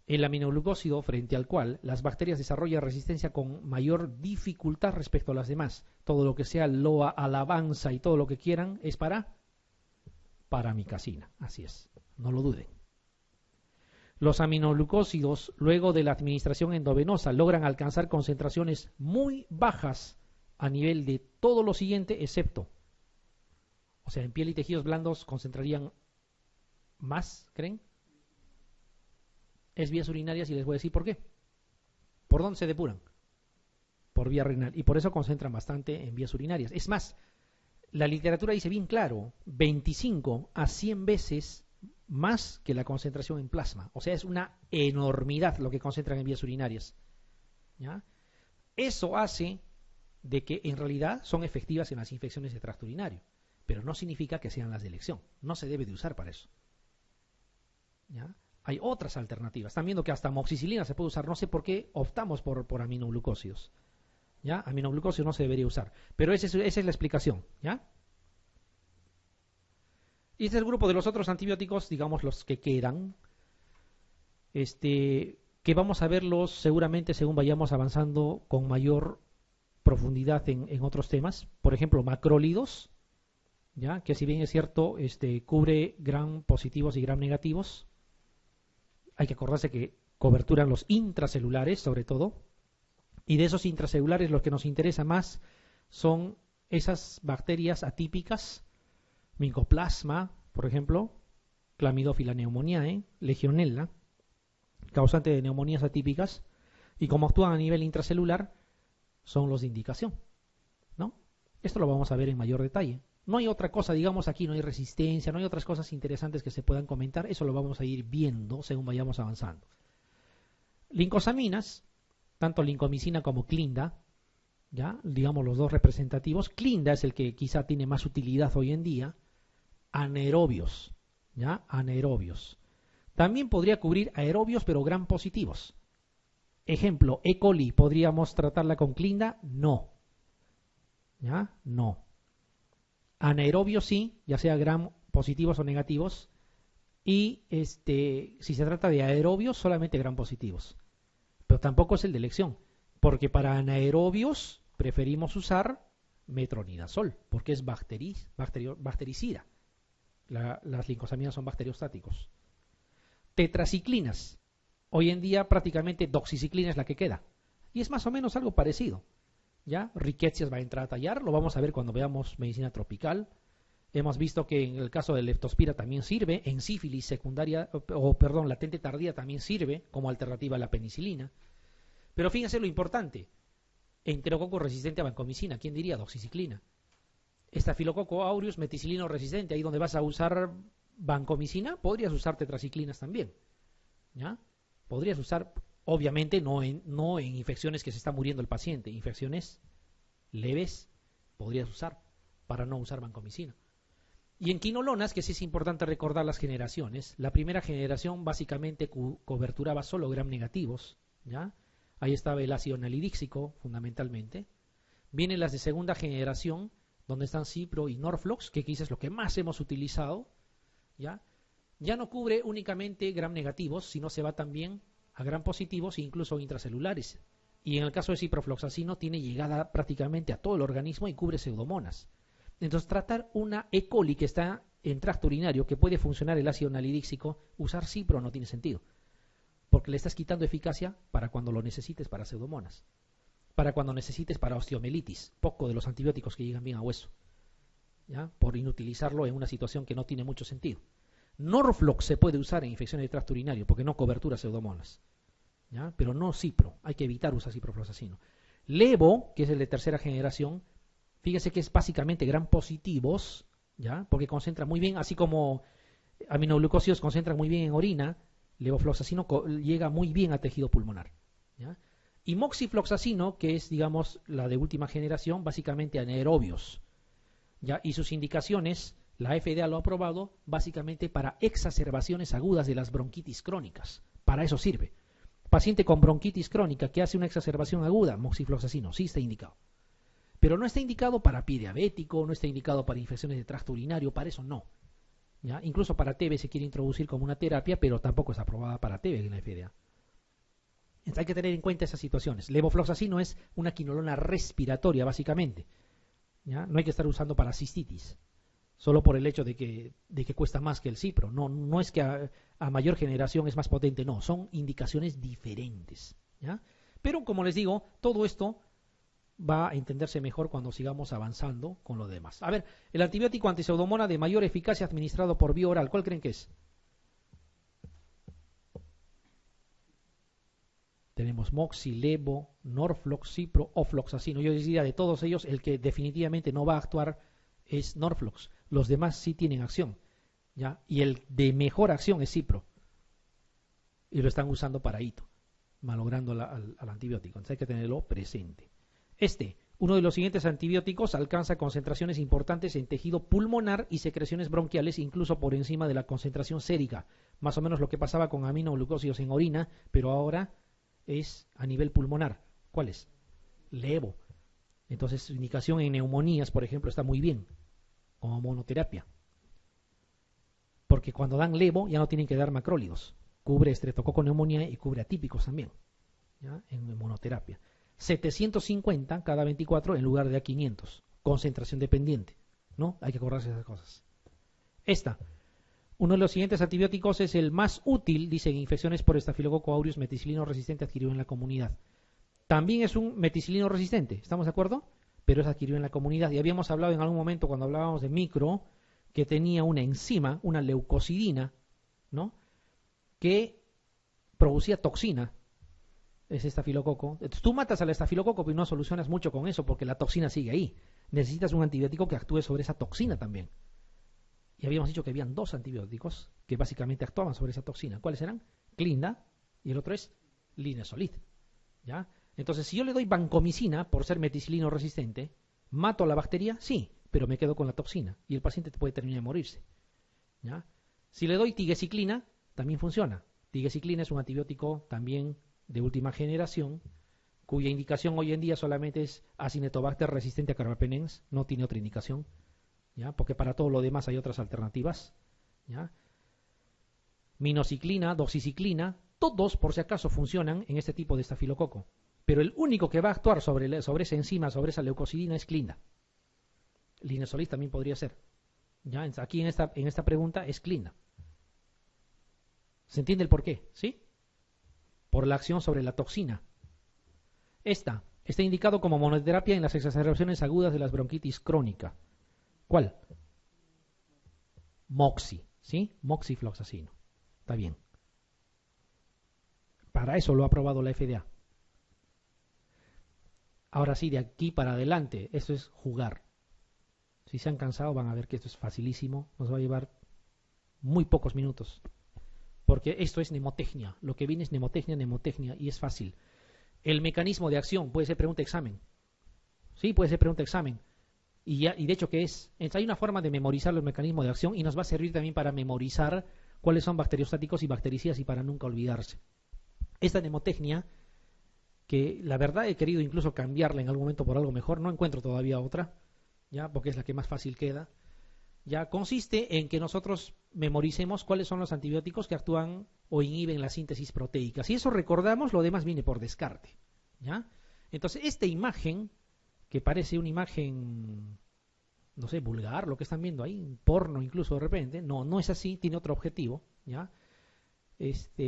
el aminoglucósido frente al cual las bacterias desarrollan resistencia con mayor dificultad respecto a las demás. Todo lo que sea loa, alabanza y todo lo que quieran es para paramicasina. Así es, no lo duden. Los aminoglucósidos, luego de la administración endovenosa, logran alcanzar concentraciones muy bajas a nivel de todo lo siguiente, excepto, o sea, en piel y tejidos blandos concentrarían más, ¿creen? Es vías urinarias y les voy a decir por qué. ¿Por dónde se depuran? Por vía renal. Y por eso concentran bastante en vías urinarias. Es más, la literatura dice bien claro, 25 a 100 veces más que la concentración en plasma. O sea, es una enormidad lo que concentran en vías urinarias. ¿Ya? Eso hace de que en realidad son efectivas en las infecciones de tracto urinario. Pero no significa que sean las de elección. No se debe de usar para eso. ¿Ya? Hay otras alternativas. Están viendo que hasta amoxicilina se puede usar. No sé por qué optamos por aminoglucósidos. ¿Ya? Aminoglucósidos no se debería usar. Pero esa es la explicación. ¿Ya? Y este es el grupo de los otros antibióticos, digamos los que quedan. Que vamos a verlos seguramente según vayamos avanzando con mayor profundidad en otros temas. Por ejemplo, macrólidos. ¿Ya? Que si bien es cierto, cubre gram positivos y gram negativos. Hay que acordarse que coberturan los intracelulares, sobre todo. Y de esos intracelulares, los que nos interesa más son esas bacterias atípicas, Mycoplasma, por ejemplo, Chlamydophila pneumoniae, Legionella, causante de neumonías atípicas. Y como actúan a nivel intracelular, son los de indicación, ¿no? Esto lo vamos a ver en mayor detalle. No hay otra cosa, digamos, aquí no hay resistencia, no hay otras cosas interesantes que se puedan comentar. Eso lo vamos a ir viendo según vayamos avanzando. Lincosaminas, tanto lincomicina como clinda, ¿ya? Digamos los dos representativos. Clinda es el que quizá tiene más utilidad hoy en día. Anaerobios, ¿ya? Anaerobios. También podría cubrir aerobios, pero gram positivos. Ejemplo, E. coli, ¿podríamos tratarla con clinda? No. ¿Ya? No. Anaerobios sí, ya sea gram positivos o negativos. Y si se trata de aerobios, solamente gram positivos. Pero tampoco es el de elección, porque para anaerobios preferimos usar metronidazol, porque es bactericida. Las lincosaminas son bacteriostáticos. Tetraciclinas. Hoy en día prácticamente doxiciclina es la que queda. Y es más o menos algo parecido. ¿Ya? Rickettsia va a entrar a tallar, lo vamos a ver cuando veamos medicina tropical. Hemos visto que en el caso de leptospira también sirve, en sífilis secundaria, latente tardía también sirve como alternativa a la penicilina. Pero fíjense lo importante, enterococo resistente a vancomicina, ¿quién diría? Doxiciclina. Estafilococo aureus meticilino resistente, ahí donde vas a usar vancomicina, podrías usar tetraciclinas también. ¿Ya? Podrías usar... Obviamente no en infecciones que se está muriendo el paciente, infecciones leves podrías usar para no usar vancomicina. Y en quinolonas, que sí es importante recordar las generaciones, la primera generación básicamente coberturaba solo gram negativos, ¿ya? Ahí estaba el ácido nalidíxico fundamentalmente. Vienen las de segunda generación, donde están Cipro y Norflox, que quizás es lo que más hemos utilizado, ¿ya? Ya no cubre únicamente gram negativos, sino se va también a gram positivos e incluso intracelulares. Y en el caso de ciprofloxacino tiene llegada prácticamente a todo el organismo y cubre pseudomonas. Entonces tratar una E. coli que está en tracto urinario, que puede funcionar el ácido nalidíxico, usar cipro no tiene sentido. Porque le estás quitando eficacia para cuando lo necesites para pseudomonas. Para cuando necesites para osteomelitis. Poco de los antibióticos que llegan bien a hueso. ¿Ya? Por inutilizarlo en una situación que no tiene mucho sentido. Norflox se puede usar en infecciones de tracto urinario porque no cobertura pseudomonas. ¿Ya? Pero no cipro, hay que evitar usar ciprofloxacino. Levo, que es el de tercera generación, fíjese que es básicamente gram positivos, ¿ya? Porque concentra muy bien, así como aminoglucósidos concentran muy bien en orina, levofloxacino llega muy bien a tejido pulmonar, ¿ya? Y moxifloxacino, que es, digamos, la de última generación, básicamente anaerobios, ¿ya? Y sus indicaciones, la FDA lo ha aprobado básicamente para exacerbaciones agudas de las bronquitis crónicas. Para eso sirve. Paciente con bronquitis crónica que hace una exacerbación aguda, moxifloxacino, sí está indicado. Pero no está indicado para pie diabético, no está indicado para infecciones de tracto urinario, para eso no. ¿Ya? Incluso para TB se quiere introducir como una terapia, pero tampoco es aprobada para TB en la FDA. Hay que tener en cuenta esas situaciones. Levofloxacino es una quinolona respiratoria, básicamente. ¿Ya? No hay que estar usando para cistitis, solo por el hecho de que cuesta más que el cipro. No es que a mayor generación es más potente, no, son indicaciones diferentes. ¿Ya? Pero como les digo, todo esto va a entenderse mejor cuando sigamos avanzando con lo demás. A ver, el antibiótico antiseudomona de mayor eficacia administrado por vía oral, ¿cuál creen que es? Tenemos Moxi, Levo, Norflox, Cipro, Ofloxacino. Yo diría de todos ellos, el que definitivamente no va a actuar es Norflox. Los demás sí tienen acción, ¿ya? Y el de mejor acción es Cipro. Y lo están usando para hito, malogrando al antibiótico. Entonces hay que tenerlo presente. Uno de los siguientes antibióticos alcanza concentraciones importantes en tejido pulmonar y secreciones bronquiales, incluso por encima de la concentración sérica. Más o menos lo que pasaba con aminoglucósidos en orina, pero ahora es a nivel pulmonar. ¿Cuál es? Levo. Entonces su indicación en neumonías, por ejemplo, está muy bien, como monoterapia. Porque cuando dan levo ya no tienen que dar macrólidos. Cubre estreptococo neumonía y cubre atípicos también, ¿ya? En monoterapia. 750 cada 24 en lugar de a 500. Concentración dependiente, ¿no? Hay que acordarse de esas cosas. Uno de los siguientes antibióticos es el más útil, dice, en infecciones por Staphylococcus aureus meticilino resistente adquirido en la comunidad. También es un meticilino resistente, ¿estamos de acuerdo? Pero es adquirido en la comunidad. Y habíamos hablado en algún momento cuando hablábamos de micro que tenía una enzima, una leucocidina, ¿no? Que producía toxina. Es estafilococo. Entonces, tú matas al estafilococo, pero no solucionas mucho con eso porque la toxina sigue ahí. Necesitas un antibiótico que actúe sobre esa toxina también. Y habíamos dicho que habían 2 antibióticos que básicamente actuaban sobre esa toxina. ¿Cuáles eran? Clinda y el otro es linezolid. ¿Ya? Entonces, si yo le doy vancomicina por ser meticilino resistente, ¿mato a la bacteria? Sí, pero me quedo con la toxina y el paciente puede terminar de morirse. ¿Ya? Si le doy tigesiclina, también funciona. Tigesiclina es un antibiótico también de última generación, cuya indicación hoy en día solamente es Acinetobacter resistente a carbapenems, no tiene otra indicación, ¿ya? Porque para todo lo demás hay otras alternativas, ¿ya? Minociclina, doxiciclina, todos por si acaso funcionan en este tipo de estafilococo, pero el único que va a actuar sobre esa enzima, sobre esa leucocidina es Clinda. Linezolid también podría ser, ¿ya? Aquí en esta pregunta es Clinda. ¿Se entiende el porqué? ¿Sí? Por la acción sobre la toxina. Está indicado como monoterapia en las exacerbaciones agudas de la bronquitis crónica. ¿Cuál? Moxi, ¿sí? Moxifloxacino. Está bien. Para eso lo ha aprobado la FDA. Ahora sí, de aquí para adelante, esto es jugar. Si se han cansado, van a ver que esto es facilísimo. Nos va a llevar muy pocos minutos. Porque esto es mnemotecnia. Lo que viene es mnemotecnia, y es fácil. El mecanismo de acción puede ser pregunta examen. Sí, puede ser pregunta examen. Y de hecho, ¿qué es? Hay una forma de memorizar el mecanismo de acción y nos va a servir también para memorizar cuáles son bacteriostáticos y bactericidas y para nunca olvidarse. Esta mnemotecnia, que la verdad he querido incluso cambiarla en algún momento por algo mejor, no encuentro todavía otra, ya, porque es la que más fácil queda. Ya consiste en que nosotros memoricemos cuáles son los antibióticos que actúan o inhiben la síntesis proteica. Si eso recordamos, lo demás viene por descarte, ¿ya? Entonces, esta imagen, que parece una imagen, no sé, vulgar, lo que están viendo ahí, porno incluso de repente, no es así, tiene otro objetivo, ¿ya?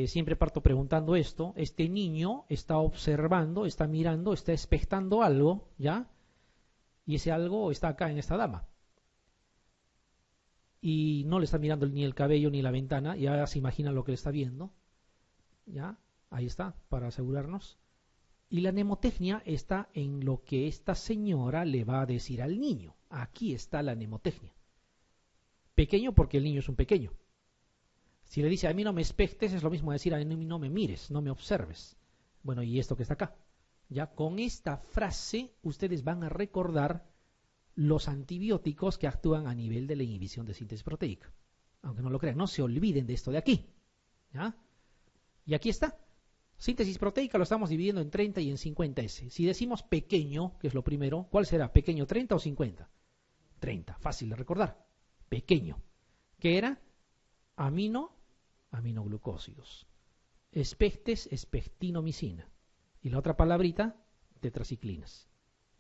Siempre parto preguntando esto. Este niño está observando, está mirando, está expectando algo, ¿ya? Y ese algo está acá en esta dama. Y no le está mirando ni el cabello ni la ventana, ya se imagina lo que le está viendo, ¿ya? Ahí está, para asegurarnos. Y la mnemotecnia está en lo que esta señora le va a decir al niño. Aquí está la mnemotecnia. Pequeño porque el niño es un pequeño. Si le dice a mí no me expectes, es lo mismo decir a mí no me mires, no me observes. Bueno, y esto que está acá. Ya con esta frase ustedes van a recordar los antibióticos que actúan a nivel de la inhibición de síntesis proteica. Aunque no lo crean, no se olviden de esto de aquí, ¿ya? Y aquí está. Síntesis proteica lo estamos dividiendo en 30 y en 50S. Si decimos pequeño, que es lo primero, ¿cuál será? ¿Pequeño 30 o 50? 30, fácil de recordar. Pequeño. ¿Qué era? Aminoglucósidos. Espectes, espectinomicina. Y la otra palabrita, tetraciclinas.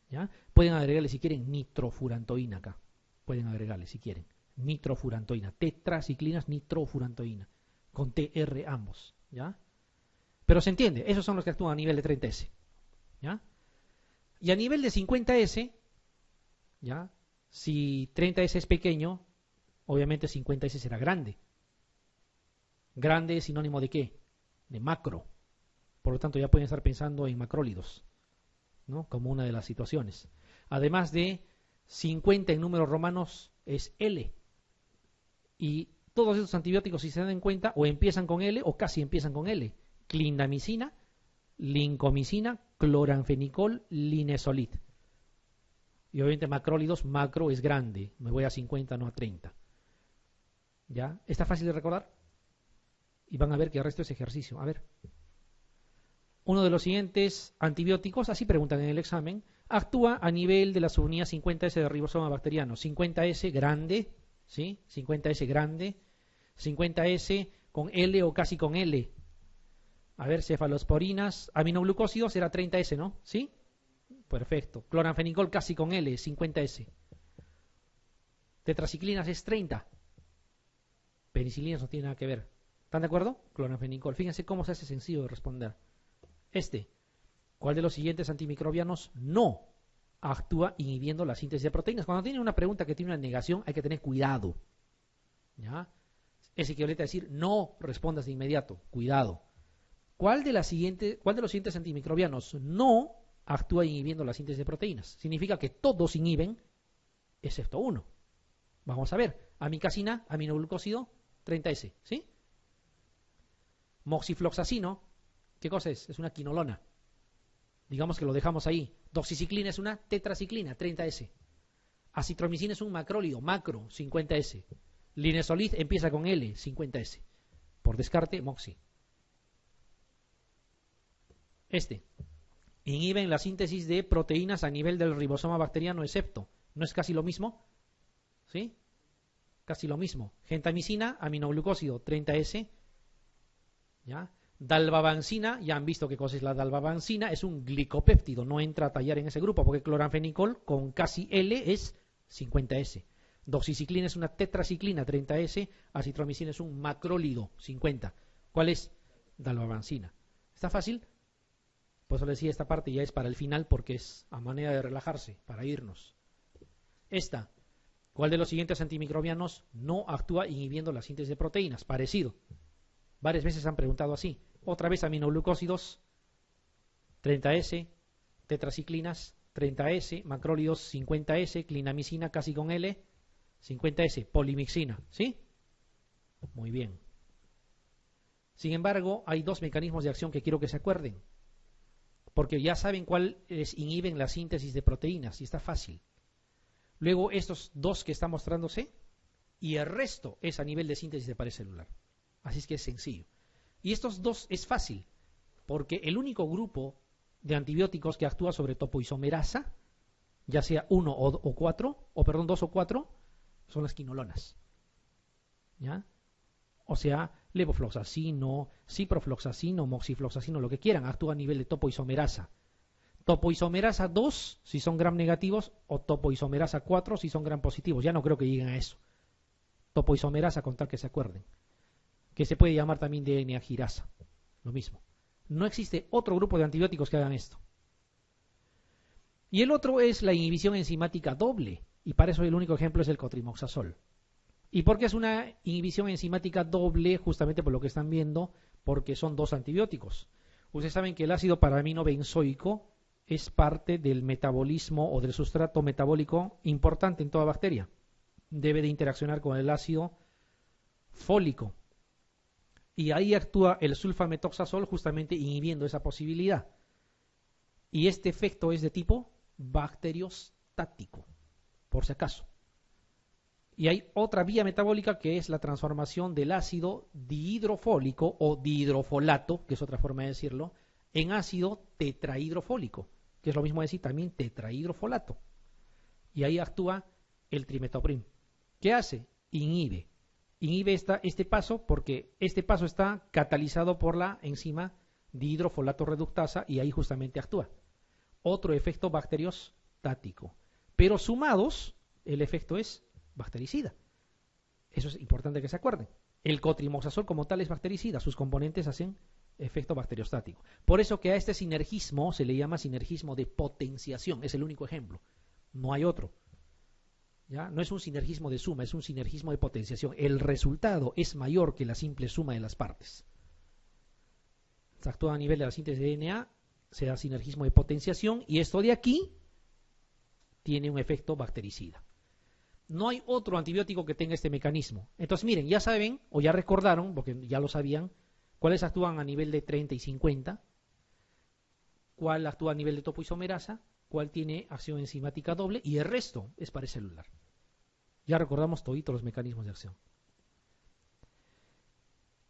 ¿Ya? Pueden agregarle si quieren nitrofurantoína acá. Pueden agregarle si quieren. Nitrofurantoína. Tetraciclinas, nitrofurantoína. Con TR ambos. ¿Ya? Pero se entiende, esos son los que actúan a nivel de 30S. ¿Ya? Y a nivel de 50S, ¿ya? Si 30S es pequeño, obviamente 50S será grande. Grande es sinónimo de ¿qué? De macro. Por lo tanto, ya pueden estar pensando en macrólidos, ¿no? Como una de las situaciones. Además de 50 en números romanos es L. Y todos estos antibióticos, si se dan cuenta, o empiezan con L o casi empiezan con L. Clindamicina, lincomicina, cloranfenicol, linezolid. Y obviamente macrólidos, macro es grande. Me voy a 50, no a 30. ¿Ya? ¿Está fácil de recordar? Y van a ver que el resto es ejercicio. A ver. Uno de los siguientes antibióticos, así preguntan en el examen, actúa a nivel de la subunidad 50S de ribosoma bacteriano. 50S grande, ¿sí? 50S grande. 50S con L o casi con L. A ver, cefalosporinas, aminoglucósidos era 30S, ¿no? ¿Sí? Perfecto. Cloranfenicol casi con L, 50S. Tetraciclinas es 30. Penicilinas no tiene nada que ver. ¿Están de acuerdo? Cloranfenicol. Fíjense cómo se hace sencillo de responder. ¿Cuál de los siguientes antimicrobianos no actúa inhibiendo la síntesis de proteínas? Cuando tienen una pregunta que tiene una negación, hay que tener cuidado. ¿Ya? Es equivalente a decir, no respondas de inmediato. Cuidado. ¿Cuál de los siguientes antimicrobianos no actúa inhibiendo la síntesis de proteínas? Significa que todos inhiben, excepto uno. Vamos a ver. Amicacina, aminoglucósido, 30S. ¿Sí? Moxifloxacino, ¿qué cosa es? Es una quinolona. Digamos que lo dejamos ahí. Doxiciclina es una tetraciclina, 30S. Acitromicina es un macrólido, macro, 50S. Linezolid empieza con L, 50S. Por descarte, moxi. Inhiben la síntesis de proteínas a nivel del ribosoma bacteriano, excepto. ¿No es casi lo mismo? ¿Sí? Casi lo mismo. Gentamicina, aminoglucósido, 30S. ¿Ya? Dalbavancina, ya han visto qué cosa es la dalbavancina, es un glicopéptido, no entra a tallar en ese grupo, porque cloranfenicol con casi L es 50S. Doxiciclina es una tetraciclina, 30S. Acitromicina es un macrólido, 50. ¿Cuál es? Dalbavancina. ¿Está fácil? Por eso les decía, esta parte ya es para el final porque es a manera de relajarse, para irnos. ¿Cuál de los siguientes antimicrobianos no actúa inhibiendo la síntesis de proteínas? Parecido. Varias veces han preguntado así. Otra vez aminoglucósidos, 30S, tetraciclinas, 30S, macrólidos, 50S, clindamicina casi con L, 50S, polimixina. ¿Sí? Muy bien. Sin embargo, hay dos mecanismos de acción que quiero que se acuerden. Porque ya saben cuáles inhiben la síntesis de proteínas y está fácil. Luego estos dos que están mostrándose y el resto es a nivel de síntesis de pared celular. Así es que es sencillo. Y estos dos es fácil porque el único grupo de antibióticos que actúa sobre topoisomerasa, ya sea 1 o 4, o perdón, 2 o 4, son las quinolonas. ¿Ya? O sea, levofloxacino, ciprofloxacino, moxifloxacino, lo que quieran, actúa a nivel de topoisomerasa. Topoisomerasa 2 si son gram negativos o topoisomerasa 4 si son gram positivos. Ya no creo que lleguen a eso. Topoisomerasa con tal que se acuerden. Que se puede llamar también DNA girasa. Lo mismo. No existe otro grupo de antibióticos que hagan esto. Y el otro es la inhibición enzimática doble. Y para eso el único ejemplo es el cotrimoxazol. ¿Y por qué es una inhibición enzimática doble? Justamente por lo que están viendo, porque son dos antibióticos. Ustedes saben que el ácido paraminobenzoico es parte del metabolismo o del sustrato metabólico importante en toda bacteria. Debe de interaccionar con el ácido fólico. Y ahí actúa el sulfametoxazol justamente inhibiendo esa posibilidad. Y este efecto es de tipo bacteriostático, por si acaso. Y hay otra vía metabólica que es la transformación del ácido dihidrofólico o dihidrofolato, que es otra forma de decirlo, en ácido tetrahidrofólico, que es lo mismo decir también tetrahidrofolato. Y ahí actúa el trimetoprim. ¿Qué hace? Inhibe este paso porque este paso está catalizado por la enzima dihidrofolato reductasa, y ahí justamente actúa. Otro efecto bacteriostático. Pero sumados, el efecto es bactericida. Eso es importante que se acuerden. El cotrimoxazol como tal es bactericida, sus componentes hacen efecto bacteriostático. Por eso que a este sinergismo se le llama sinergismo de potenciación, es el único ejemplo, no hay otro. ¿Ya? No es un sinergismo de suma, es un sinergismo de potenciación. El resultado es mayor que la simple suma de las partes. Se actúa a nivel de la síntesis de DNA, se da sinergismo de potenciación, y esto de aquí tiene un efecto bactericida. No hay otro antibiótico que tenga este mecanismo. Entonces, miren, ya saben, o ya recordaron, porque ya lo sabían, cuáles actúan a nivel de 30 y 50, cuál actúa a nivel de topoisomerasa, cuál tiene acción enzimática doble, y el resto es parecelular. Ya recordamos toditos los mecanismos de acción.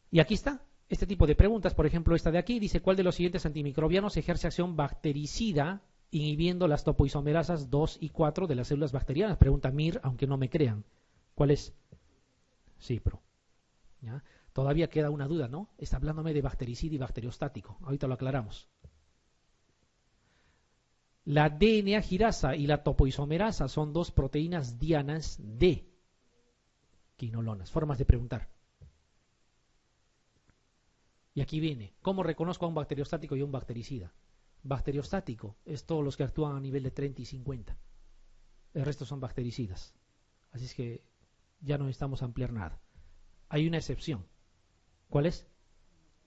Y aquí está, este tipo de preguntas, por ejemplo, esta de aquí, dice, ¿cuál de los siguientes antimicrobianos ejerce acción bactericida inhibiendo las topoisomerasas 2 y 4 de las células bacterianas? Pregunta Mir, aunque no me crean. ¿Cuál es? Cipro. ¿Ya? Todavía queda una duda, ¿no? Está hablándome de bactericida y bacteriostático. Ahorita lo aclaramos. La DNA girasa y la topoisomerasa son dos proteínas dianas de quinolonas. Formas de preguntar. Y aquí viene, ¿cómo reconozco a un bacteriostático y a un bactericida? Bacteriostático es todos los que actúan a nivel de 30 y 50. El resto son bactericidas. Así es que ya no necesitamos ampliar nada. Hay una excepción. ¿Cuál es?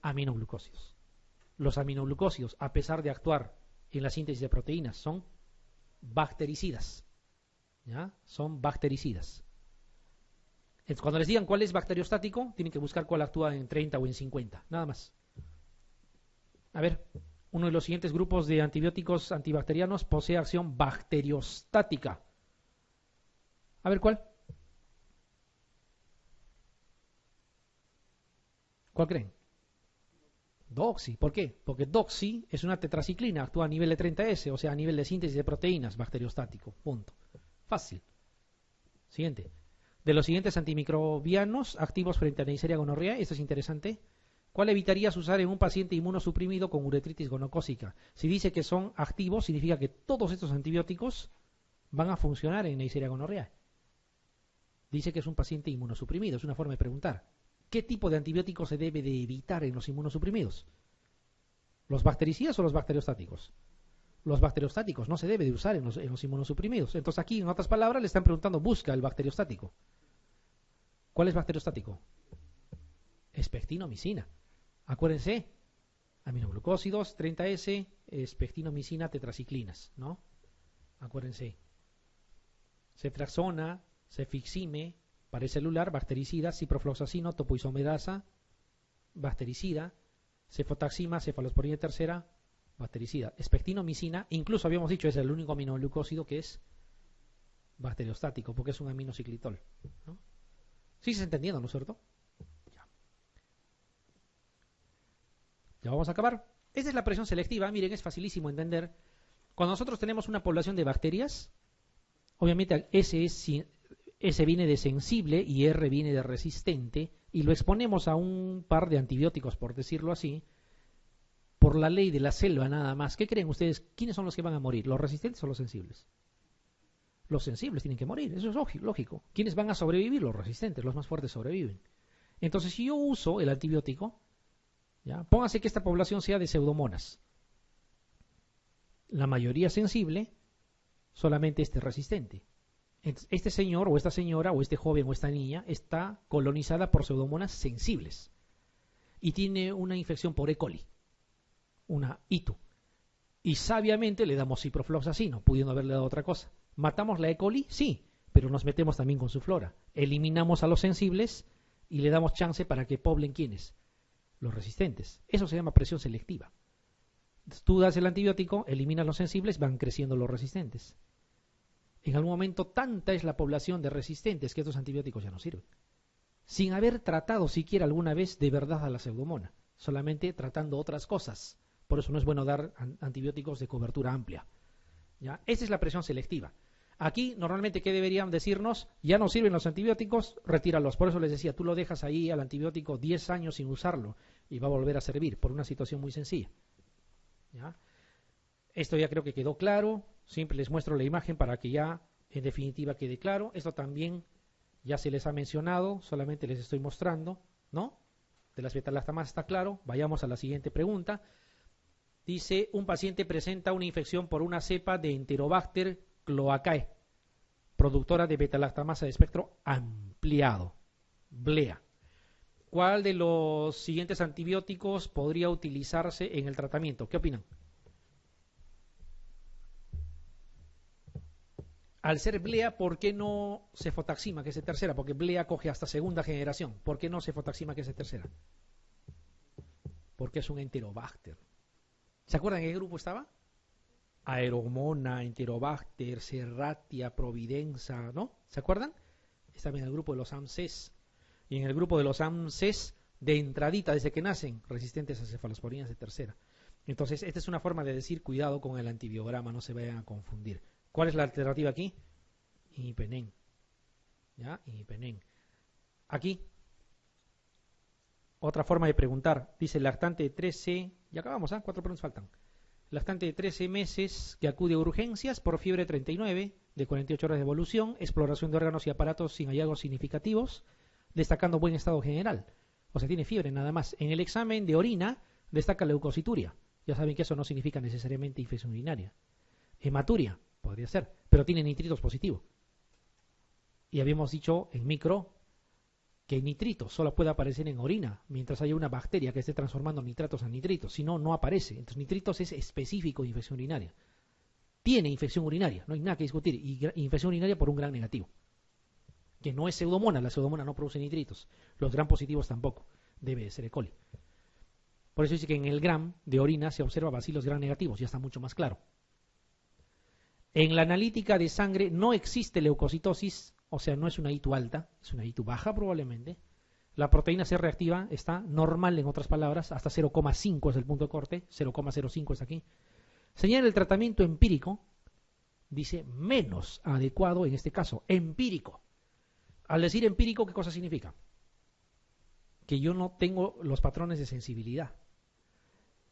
Aminoglucósidos. Los aminoglucósidos, a pesar de actuar en la síntesis de proteínas, son bactericidas. ¿Ya? Son bactericidas. Entonces, cuando les digan cuál es bacteriostático, tienen que buscar cuál actúa en 30 o en 50. Nada más. A ver, uno de los siguientes grupos de antibióticos antibacterianos posee acción bacteriostática. A ver, ¿cuál? ¿Cuál creen? Doxy. ¿Por qué? Porque Doxy es una tetraciclina, actúa a nivel de 30S, o sea, a nivel de síntesis de proteínas, bacteriostático. Punto. Fácil. Siguiente. De los siguientes antimicrobianos activos frente a Neisseria gonorrea, esto es interesante. ¿Cuál evitarías usar en un paciente inmunosuprimido con uretritis gonocócica? Si dice que son activos, significa que todos estos antibióticos van a funcionar en Neisseria gonorrea. Dice que es un paciente inmunosuprimido, es una forma de preguntar. ¿Qué tipo de antibiótico se debe de evitar en los inmunosuprimidos? ¿Los bactericidas o los bacteriostáticos? Los bacteriostáticos no se debe de usar en los inmunosuprimidos. Entonces aquí, en otras palabras, le están preguntando, busca el bacteriostático. ¿Cuál es bacteriostático? Espectinomicina. Acuérdense, aminoglucósidos, 30S, espectinomicina, tetraciclinas, ¿no? Acuérdense. Ceftriaxona, cefixime, parecelular, bactericida, ciprofloxacino, topoisomerasa, bactericida, cefotaxima, cefalosporina tercera, bactericida. Espectinomicina, incluso habíamos dicho, es el único aminoglucósido que es bacteriostático, porque es un aminociclitol, ¿no? Sí se está entendiendo, ¿no es cierto? Ya vamos a acabar. Esta es la presión selectiva. Miren, es facilísimo entender. Cuando nosotros tenemos una población de bacterias, obviamente S viene de sensible y R viene de resistente, y lo exponemos a un par de antibióticos, por decirlo así, por la ley de la selva nada más. ¿Qué creen ustedes? ¿Quiénes son los que van a morir? ¿Los resistentes o los sensibles? Los sensibles tienen que morir, eso es lógico. ¿Quiénes van a sobrevivir? Los resistentes, los más fuertes sobreviven. Entonces, si yo uso el antibiótico, ¿ya? Pónganse que esta población sea de pseudomonas. La mayoría sensible, solamente este resistente. Este señor o esta señora o este joven o esta niña está colonizada por pseudomonas sensibles y tiene una infección por E. coli, una ITU. Y sabiamente le damos ciprofloxacino, pudiendo haberle dado otra cosa. ¿Matamos la E. coli? Sí, pero nos metemos también con su flora. Eliminamos a los sensibles y le damos chance para que poblen ¿quiénes? Los resistentes. Eso se llama presión selectiva. Entonces, tú das el antibiótico, eliminas los sensibles, van creciendo los resistentes. En algún momento tanta es la población de resistentes que estos antibióticos ya no sirven. Sin haber tratado siquiera alguna vez de verdad a la pseudomona, solamente tratando otras cosas. Por eso no es bueno dar antibióticos de cobertura amplia. ¿Ya? Esa es la presión selectiva. Aquí, normalmente, ¿qué deberían decirnos? Ya no sirven los antibióticos, retíralos. Por eso les decía, tú lo dejas ahí al antibiótico 10 años sin usarlo y va a volver a servir por una situación muy sencilla. ¿Ya? Esto ya creo que quedó claro. Siempre les muestro la imagen para que ya, en definitiva, quede claro. Esto también ya se les ha mencionado, solamente les estoy mostrando, ¿no? De las beta-lactamasas está claro. Vayamos a la siguiente pregunta. Dice, un paciente presenta una infección por una cepa de Enterobacter cloacae, productora de beta-lactamasa de espectro ampliado, BLEA. ¿Cuál de los siguientes antibióticos podría utilizarse en el tratamiento? ¿Qué opinan? Al ser BLEA, ¿por qué no cefotaxima, que es de tercera? Porque BLEA coge hasta segunda generación. ¿Por qué no cefotaxima, que es de tercera? Porque es un Enterobacter. ¿Se acuerdan en qué grupo estaba? Aeromona, Enterobacter, Serratia, Providenza, ¿no? ¿Se acuerdan? Estaba en el grupo de los AMCES. Y en el grupo de los AMCES, de entradita, desde que nacen, resistentes a cefalosporinas de tercera. Entonces, esta es una forma de decir, cuidado con el antibiograma, no se vayan a confundir. ¿Cuál es la alternativa aquí? Imipenem. ¿Ya? Imipenem. Aquí, otra forma de preguntar. Dice, lactante de 13, ya acabamos, 4 preguntas faltan. Lactante de 13 meses que acude a urgencias por fiebre 39, de 48 horas de evolución, exploración de órganos y aparatos sin hallazgos significativos, destacando buen estado general. O sea, tiene fiebre nada más. En el examen de orina destaca leucocituria. Ya saben que eso no significa necesariamente infección urinaria. Hematuria, podría ser, pero tiene nitritos positivos. Y habíamos dicho en micro que nitrito solo puede aparecer en orina mientras haya una bacteria que esté transformando nitratos a nitritos. Si no, no aparece. Entonces, nitritos es específico de infección urinaria. Tiene infección urinaria, no hay nada que discutir. Y infección urinaria por un gran negativo. Que no es pseudomonas, la pseudomonas no produce nitritos. Los gram positivos tampoco. Debe de ser E. coli. Por eso dice que en el gram de orina se observa bacilos gram negativos. Ya está mucho más claro. En la analítica de sangre no existe leucocitosis. O sea, no es una ITU alta, es una ITU baja probablemente. La proteína C reactiva está normal, en otras palabras, hasta 0,5 es el punto de corte, 0,05 es aquí. Señala el tratamiento empírico, dice menos adecuado en este caso, empírico. Al decir empírico, ¿qué cosa significa? Que yo no tengo los patrones de sensibilidad,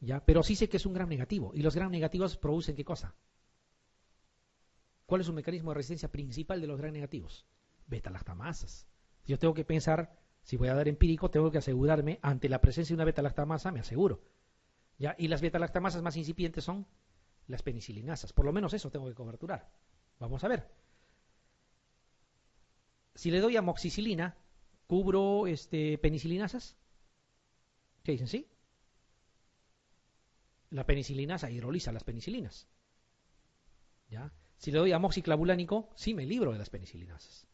¿ya? Pero sí sé que es un gram negativo, y los gram negativos producen ¿qué cosa? ¿Cuál es su mecanismo de resistencia principal de los gram negativos? Beta-lactamasas. Yo tengo que pensar, si voy a dar empírico, tengo que asegurarme, ante la presencia de una beta-lactamasa, me aseguro. ¿Ya? Y las beta-lactamasas más incipientes son las penicilinasas. Por lo menos eso tengo que coberturar. Vamos a ver. Si le doy amoxicilina, ¿cubro penicilinasas? ¿Qué dicen? ¿Sí? La penicilinasa hidroliza las penicilinas. ¿Ya? Si le doy amoxiclavulánico, sí me libro de las penicilinasas.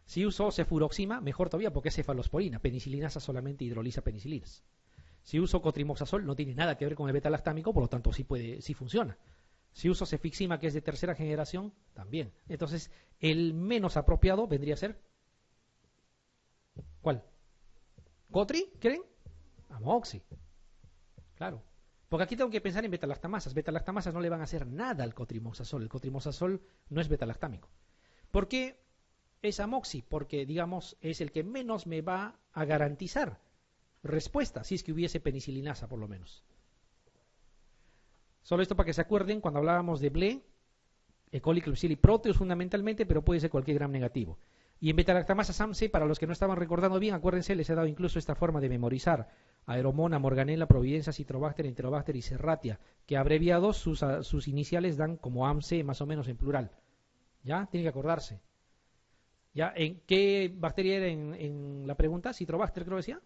Si uso cefuroxima, mejor todavía porque es cefalosporina. Penicilinasa solamente hidroliza penicilinas. Si uso cotrimoxazol, no tiene nada que ver con el beta-lactámico, por lo tanto sí funciona. Si uso cefixima, que es de tercera generación, también. Entonces, el menos apropiado vendría a ser... ¿Cuál? ¿Cotri? ¿Creen? Amoxi. Claro. Porque aquí tengo que pensar en beta-lactamasas. Beta-lactamasas no le van a hacer nada al cotrimoxazol. El cotrimoxazol no es beta-lactámico. ¿Por qué es amoxi? Porque, digamos, es el que menos me va a garantizar respuesta, si es que hubiese penicilinasa, por lo menos. Solo esto para que se acuerden, cuando hablábamos de BLE, E. coli, Klebsiella y Proteus fundamentalmente, pero puede ser cualquier gram negativo. Y en beta-lactamasas AMC, para los que no estaban recordando bien, acuérdense, les he dado incluso esta forma de memorizar. Aeromona, Morganella, Providenza, Citrobacter, Enterobacter y Serratia, que abreviados sus iniciales dan como AMC más o menos en plural. ¿Ya? Tienen que acordarse. ¿Ya? ¿En qué bacteria era en la pregunta? Citrobacter, creo que decía.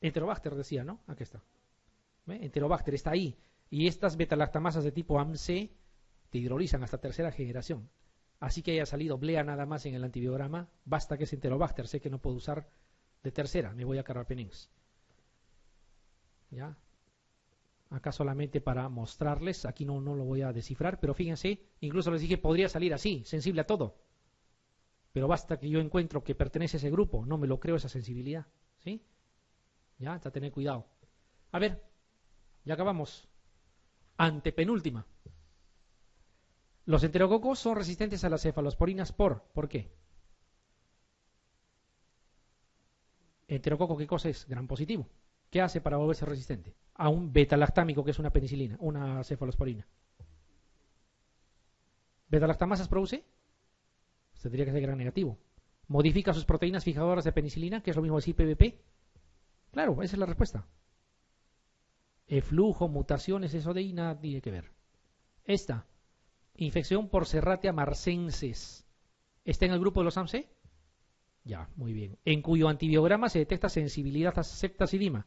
Enterobacter decía, ¿no? Aquí está. Enterobacter está ahí. Y estas beta-lactamasas de tipo AMC te hidrolizan hasta tercera generación. Así que haya salido BLEA nada más en el antibiograma, basta que es Enterobacter. Sé que no puedo usar de tercera, me voy a carbapenems. ¿Ya? Acá solamente para mostrarles, aquí no lo voy a descifrar, pero fíjense, incluso les dije podría salir así, sensible a todo. Pero basta que yo encuentro que pertenece a ese grupo, no me lo creo esa sensibilidad. ¿Sí? Ya, hasta tener cuidado. A ver, ya acabamos. Antepenúltima. Los enterococos son resistentes a las cefalosporinas ¿por qué? Enterococo, ¿qué cosa es? Gram positivo. ¿Qué hace para volverse resistente? A un beta-lactámico, que es una penicilina, una cefalosporina. ¿Beta-lactamasas produce? Tendría que ser gram negativo. ¿Modifica sus proteínas fijadoras de penicilina, que es lo mismo decir PBP? Claro, esa es la respuesta. Eflujo, mutaciones, eso de ahí nada tiene que ver. Esta, infección por Serratia marcensis, ¿está en el grupo de los AMC? Ya, muy bien. En cuyo antibiograma se detecta sensibilidad a ceftazidima.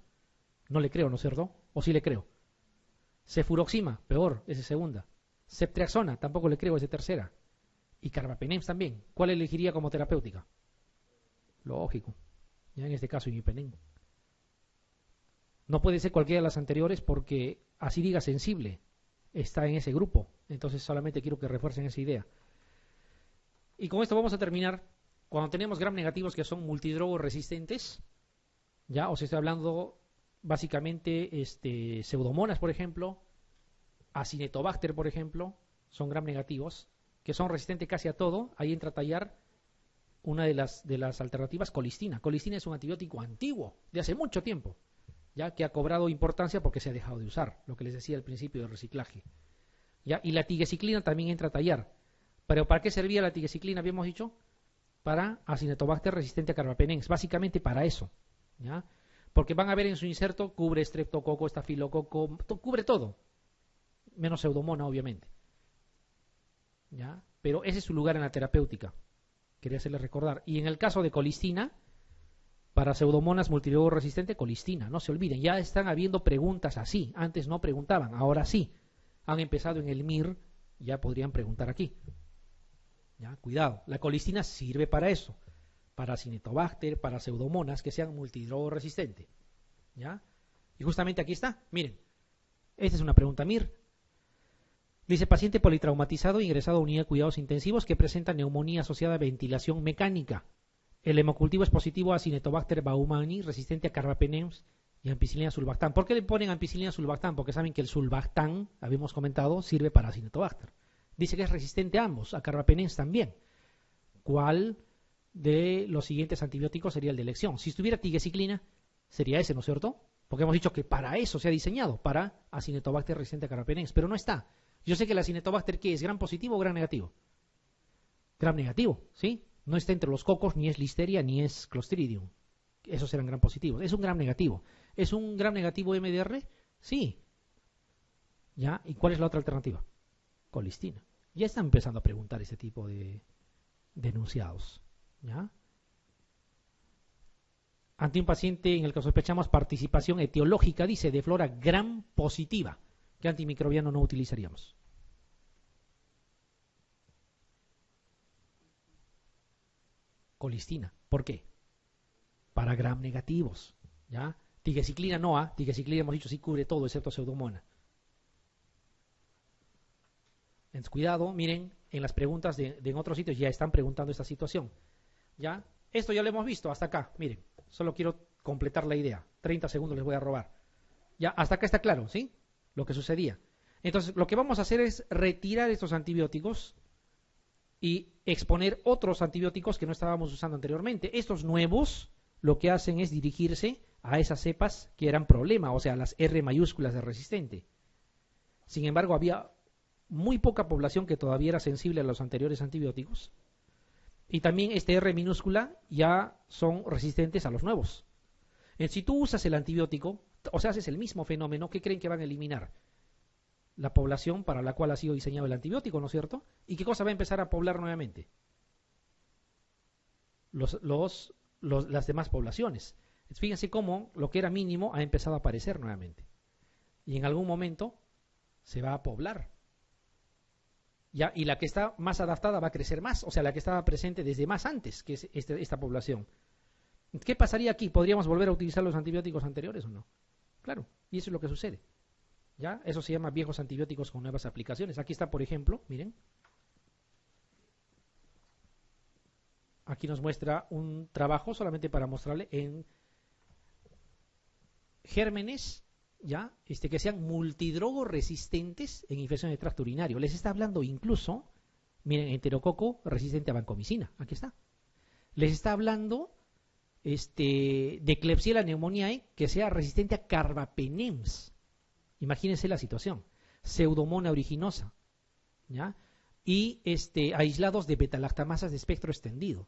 No le creo, ¿no es cierto? ¿O sí le creo? Cefuroxima, peor, esa es segunda. Ceftriaxona, tampoco le creo, esa es tercera. Y carbapenems también. ¿Cuál elegiría como terapéutica? Lógico. Ya en este caso, imipenem. No puede ser cualquiera de las anteriores porque, así diga, sensible. Está en ese grupo. Entonces solamente quiero que refuercen esa idea. Y con esto vamos a terminar. Cuando tenemos gram negativos que son multidrogo resistentes, ya os estoy hablando básicamente pseudomonas, por ejemplo, Acinetobacter, por ejemplo, son gram negativos, que son resistentes casi a todo. Ahí entra a tallar una de las alternativas, colistina. Colistina es un antibiótico antiguo, de hace mucho tiempo, ya que ha cobrado importancia porque se ha dejado de usar, lo que les decía al principio del reciclaje. ¿Ya? Y la tigecyclina también entra a tallar. ¿Pero para qué servía la tigecyclina, habíamos dicho? Para Acinetobacter resistente a carbapenems, básicamente para eso, ¿ya? Porque van a ver en su inserto, cubre streptococo, estafilococo, cubre todo, menos pseudomona, obviamente, ¿ya? Pero ese es su lugar en la terapéutica, quería hacerles recordar. Y en el caso de colistina, para pseudomonas multidrogo resistente, colistina, no se olviden, ya están habiendo preguntas así, antes no preguntaban, ahora sí, han empezado en el MIR, ya podrían preguntar aquí. ¿Ya? Cuidado, la colistina sirve para eso, para Acinetobacter, para pseudomonas que sean multidrogo resistentes. ¿Ya? Y justamente aquí está, miren, esta es una pregunta MIR. Dice, paciente politraumatizado ingresado a unidad de cuidados intensivos que presenta neumonía asociada a ventilación mecánica. El hemocultivo es positivo a Acinetobacter baumannii resistente a carbapenems y ampicilina sulbactam. ¿Por qué le ponen ampicilina sulbactam? Porque saben que el sulbactam, habíamos comentado, sirve para Acinetobacter. Dice que es resistente a ambos, a carbapenems también. ¿Cuál de los siguientes antibióticos sería el de elección? Si estuviera tigecyclina, sería ese, ¿no es cierto? Porque hemos dicho que para eso se ha diseñado, para Acinetobacter resistente a carbapenems, pero no está. Yo sé que el Acinetobacter, ¿qué es? ¿Gram positivo o gram negativo? Gram negativo, ¿sí? No está entre los cocos, ni es Listeria, ni es Clostridium. Esos eran gram positivos. Es un gram negativo. ¿Es un gram negativo MDR? Sí. ¿Ya? ¿Y cuál es la otra alternativa? Colistina. Ya están empezando a preguntar ese tipo de enunciados. ¿Ya? Ante un paciente en el que sospechamos participación etiológica, dice, de flora gram positiva, ¿qué antimicrobiano no utilizaríamos? Colistina. ¿Por qué? Para gram negativos. ¿Ya? Tigecyclina no, tigecyclina hemos dicho sí cubre todo excepto pseudomona. Entonces, cuidado, miren, en las preguntas de en otros sitios ya están preguntando esta situación. ¿Ya? Esto ya lo hemos visto hasta acá, miren, solo quiero completar la idea. 30 segundos les voy a robar. Ya, hasta acá está claro, ¿sí? Lo que sucedía. Entonces, lo que vamos a hacer es retirar estos antibióticos y exponer otros antibióticos que no estábamos usando anteriormente. Estos nuevos lo que hacen es dirigirse a esas cepas que eran problema, o sea, las R mayúsculas de resistente. Sin embargo, había muy poca población que todavía era sensible a los anteriores antibióticos. Y también este R minúscula ya son resistentes a los nuevos. Si tú usas el antibiótico, o sea, haces el mismo fenómeno, ¿qué creen que van a eliminar? La población para la cual ha sido diseñado el antibiótico, ¿no es cierto? ¿Y qué cosa va a empezar a poblar nuevamente? Las demás poblaciones. Fíjense cómo lo que era mínimo ha empezado a aparecer nuevamente. Y en algún momento se va a poblar. ¿Ya? Y la que está más adaptada va a crecer más, o sea, la que estaba presente desde más antes que es esta población. ¿Qué pasaría aquí? ¿Podríamos volver a utilizar los antibióticos anteriores o no? Claro, y eso es lo que sucede. ¿Ya? Eso se llama viejos antibióticos con nuevas aplicaciones. Aquí está, por ejemplo, miren. Aquí nos muestra un trabajo solamente para mostrarle en gérmenes ¿ya? Que sean multidrogoresistentes en infección de tracto urinario. Les está hablando incluso, miren, enterococo resistente a vancomicina, aquí está. Les está hablando de Klebsiella pneumoniae que sea resistente a carbapenems. Imagínense la situación. Pseudomonas aeruginosa, ¿ya? Y aislados de betalactamasas de espectro extendido.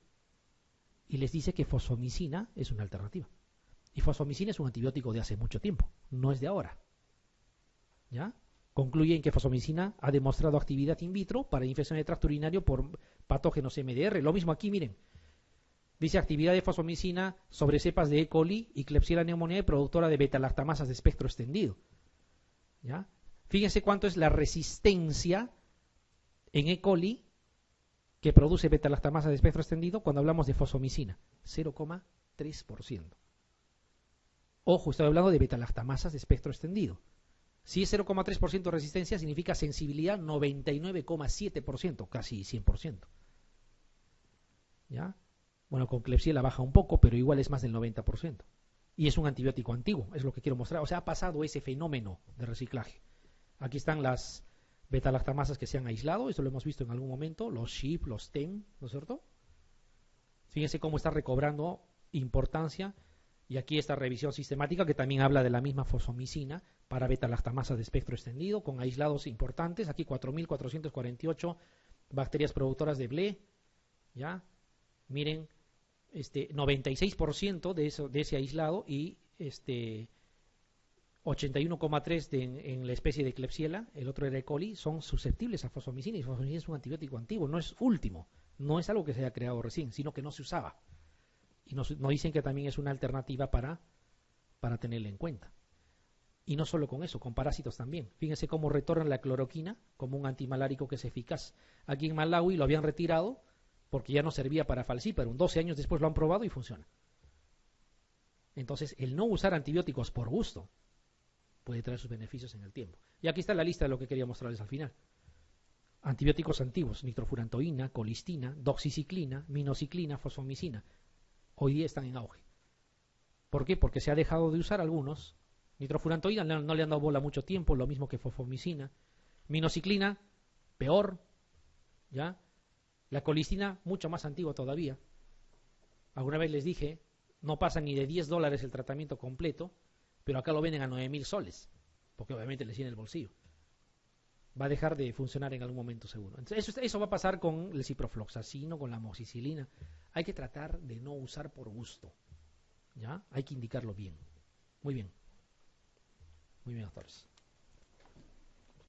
Y les dice que fosfomicina es una alternativa. Y fosfomicina es un antibiótico de hace mucho tiempo, no es de ahora. ¿Ya? Concluyen que fosfomicina ha demostrado actividad in vitro para infección de tracto urinario por patógenos MDR. Lo mismo aquí, miren. Dice actividad de fosfomicina sobre cepas de E. coli y Klebsiella pneumoniae productora de betalactamasas de espectro extendido. ¿Ya? Fíjense cuánto es la resistencia en E. coli que produce betalactamasas de espectro extendido cuando hablamos de fosfomicina. 0,3%. Ojo, estoy hablando de betalactamasas de espectro extendido. Si es 0,3% de resistencia, significa sensibilidad 99,7%, casi 100%. ¿Ya? Bueno, con Klebsiella baja un poco, pero igual es más del 90%. Y es un antibiótico antiguo, es lo que quiero mostrar. O sea, ha pasado ese fenómeno de reciclaje. Aquí están las betalactamasas que se han aislado, esto lo hemos visto en algún momento, los SHIP, los TEM, ¿no es cierto? Fíjense cómo está recobrando importancia. Y aquí esta revisión sistemática que también habla de la misma fosfomicina para betalactamasas de espectro extendido, con aislados importantes. Aquí 4.448 bacterias productoras de BLE. ¿Ya? Miren, 96% de ese aislado y 81,3% en la especie de Klebsiella, el otro era E. coli, son susceptibles a fosfomicina. Y fosfomicina es un antibiótico antiguo, no es último, no es algo que se haya creado recién, sino que no se usaba. Y nos dicen que también es una alternativa para tenerla en cuenta. Y no solo con eso, con parásitos también. Fíjense cómo retornan la cloroquina como un antimalárico que es eficaz. Aquí en Malawi lo habían retirado porque ya no servía para falciparum. 12 años después lo han probado y funciona. Entonces, el no usar antibióticos por gusto puede traer sus beneficios en el tiempo. Y aquí está la lista de lo que quería mostrarles al final. Antibióticos antiguos: nitrofurantoína, colistina, doxiciclina, minociclina, fosfomicina. Hoy día están en auge. ¿Por qué? Porque se ha dejado de usar algunos. Nitrofurantoína no le han dado bola mucho tiempo, lo mismo que fosfomicina. Minociclina, peor. ¿Ya? La colistina, mucho más antigua todavía. Alguna vez les dije, no pasa ni de $10 el tratamiento completo, pero acá lo venden a 9.000 soles, porque obviamente les llena el bolsillo. Va a dejar de funcionar en algún momento seguro. Entonces, eso va a pasar con el ciprofloxacino, con la amoxicilina. Hay que tratar de no usar por gusto. ¿Ya? Hay que indicarlo bien. Muy bien. Muy bien, doctores.